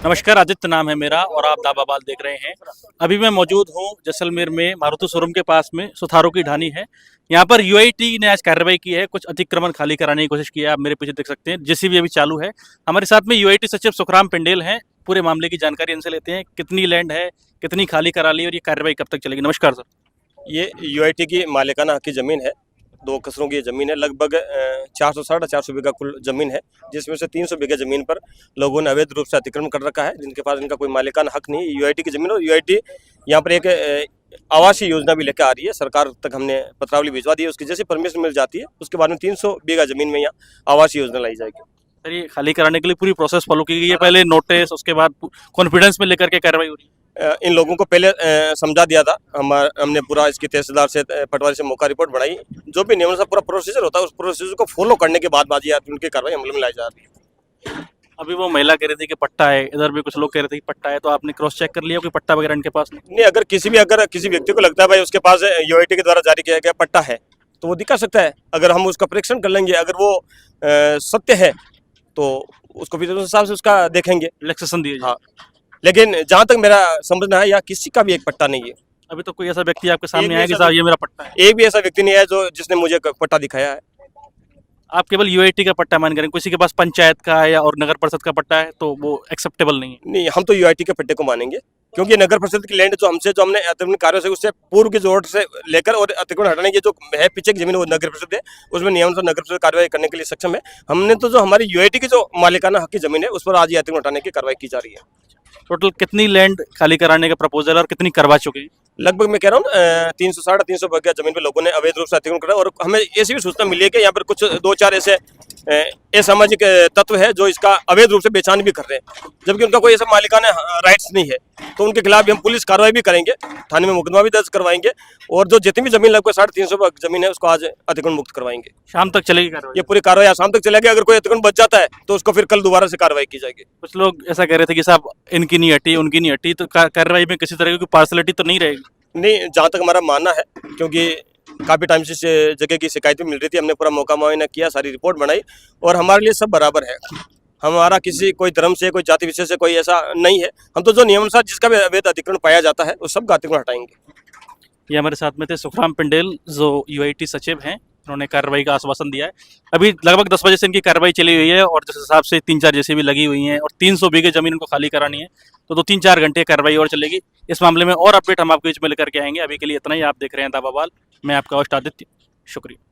नमस्कार, आदित्य नाम है मेरा और आप दाबाबाल देख रहे हैं। अभी मैं मौजूद हूँ जैसलमेर में मारुति शोरूम के पास में सुथारों की ढानी है। यहाँ पर यूआईटी ने आज कार्रवाई की है, कुछ अतिक्रमण खाली कराने की कोशिश की है। आप मेरे पीछे देख सकते हैं, जेसीबी अभी चालू है। हमारे साथ में यूआईटी सचिव सुखराम पिंडेल हैं। पूरे मामले की जानकारी इनसे लेते हैं, कितनी लैंड है, कितनी खाली करा ली और ये कार्रवाई कब तक चलेगी। नमस्कार सर। ये यूआईटी की मालिकाना हक की ज़मीन है। 2 कसरों की ज़मीन है। लगभग 400 साढ़े 400 बीघा कुल ज़मीन है, जिसमें से 300 बीघा ज़मीन पर लोगों ने अवैध रूप से अतिक्रमण कर रखा है, जिनके पास इनका कोई मालिकाना हक नहीं है। यूआईटी की ज़मीन और यूआईटी यहाँ पर एक आवासीय योजना भी लेकर आ रही है। सरकार तक हमने पत्रावली भिजवा दी है। उसकी जैसे परमिशन मिल जाती है उसके बाद में 300 बीघा ज़मीन में यहाँ आवासीय योजना लाई जाएगी। सर, ये खाली कराने के लिए पूरी प्रोसेस फॉलो की गई है, पहले नोटिस, उसके बाद कॉन्फिडेंस में लेकर के कार्रवाई हो रही है। इन लोगों को पहले समझा दिया था। हमने पूरा इसकी तहसीलदार से पटवारी से मौका रिपोर्ट बढ़ाई। जो भी नियम से पूरा प्रोसीजर होता है उस प्रोसीजर को फॉलो करने के बाद उनकी कार्रवाई अमल में लाई जा रही है। अभी वो महिला कह रही थी कि पट्टा है, इधर भी कुछ लोग कह रहे थे कि पट्टा है, तो आपने क्रॉस चेक कर लिया कि पट्टा वगैरह इनके पास नहीं? अगर किसी व्यक्ति को लगता है भाई उसके पास यूआईटी के द्वारा जारी किया गया पट्टा है तो वो दिखा सकता है। अगर हम उसका परीक्षण कर लेंगे, अगर वो सत्य है तो उसको भी उस हिसाब से उसका देखेंगे, रिलैक्सेशन दिए। हाँ, लेकिन जहाँ तक मेरा समझना है यहाँ किसी का भी एक पट्टा नहीं है। अभी तो कोई ऐसा व्यक्ति आपके सामने आया कि साहब ये मेरा पट्टा है? एक भी ऐसा व्यक्ति नहीं है जिसने मुझे पट्टा दिखाया है। आप केवल यूआईटी का पट्टा मान करें, किसी के पास पंचायत का है या और नगर परिषद का पट्टा है तो वो एक्सेप्टेबल नहीं है। नहीं, हम तो यूआईटी के पट्टे को मानेंगे, क्योंकि नगर परिषद की लैंड जो हमने अतिक्रमण कार्यों से उससे पूर्व की जोड़ से लेकर और अतिक्रमण हटाने की जो है पीछे की जमीन वो नगर परिषद है, उसमें नियम से नगर परिषद कार्रवाई करने के लिए सक्षम है। हमने तो जो हमारी यूआईटी की जो मालिकाना हक की जमीन है उस पर आज ये अतिक्रमण हटाने की कार्रवाई की जा रही है। टोटल कितनी लैंड खाली कराने का प्रपोजल और कितनी करवा चुके हैं? लगभग मैं कह रहा हूँ 300 साढ़े 300 बीघा जमीन पे लोगों ने अवैध रूप से अतिक्रमण करा। और हमें ऐसी भी सूचना मिली है कि यहाँ पर कुछ 2-4 ऐसे असामाजिक तत्व है जो इसका अवैध रूप से बेचान भी कर रहे हैं, जबकि उनका कोई ऐसा मालिकाना राइट्स नहीं है। तो उनके खिलाफ भी हम पुलिस कार्रवाई भी करेंगे, थाने में मुकदमा भी दर्ज करवाएंगे और जो जितनी भी जमीन लगभग 350 जमीन है उसको आज अतिक्रमण मुक्त करवाएंगे। शाम तक चलेगी कार्रवाई? ये पूरी कार्रवाई आज शाम तक चलेगी। अगर कोई अतिक्रमण बच जाता है तो उसको फिर कल दोबारा से कार्रवाई की जाएगी। कुछ लोग ऐसा कह रहे थे कि साहब इनकी नहीं हटी, उनकी नहीं हटी, तो कार्रवाई में किसी तरह की पार्सलिटी तो नहीं रहेगी? नहीं, जहाँ तक हमारा मानना है, क्योंकि काफ़ी टाइम से जगह की शिकायत भी मिल रही थी, हमने पूरा मौका मुआयना किया, सारी रिपोर्ट बनाई और हमारे लिए सब बराबर है। हमारा किसी कोई धर्म से, कोई जाति विशेष से कोई ऐसा नहीं है। हम तो जो नियमानुसार जिसका भी अवैध अतिक्रमण पाया जाता है उस सब का अतिक्रमण हटाएंगे। ये हमारे साथ में थे सुखराम पिंडेल, जो यूआईटी सचिव हैं। उन्होंने कार्रवाई का आश्वासन दिया है। अभी लगभग 10 बजे से इनकी कार्रवाई चली हुई है और जिस हिसाब से 3-4 जेसीबी लगी हुई हैं और 300 बीघे जमीन उनको खाली करानी है, तो 2-3-4 घंटे कार्रवाई और चलेगी। इस मामले में और अपडेट हम आपके बीच में लेकर के आएंगे। अभी के लिए इतना ही। आप देख रहे हैं दाबाबाल। मैं आपका होस्ट आदित्य। शुक्रिया।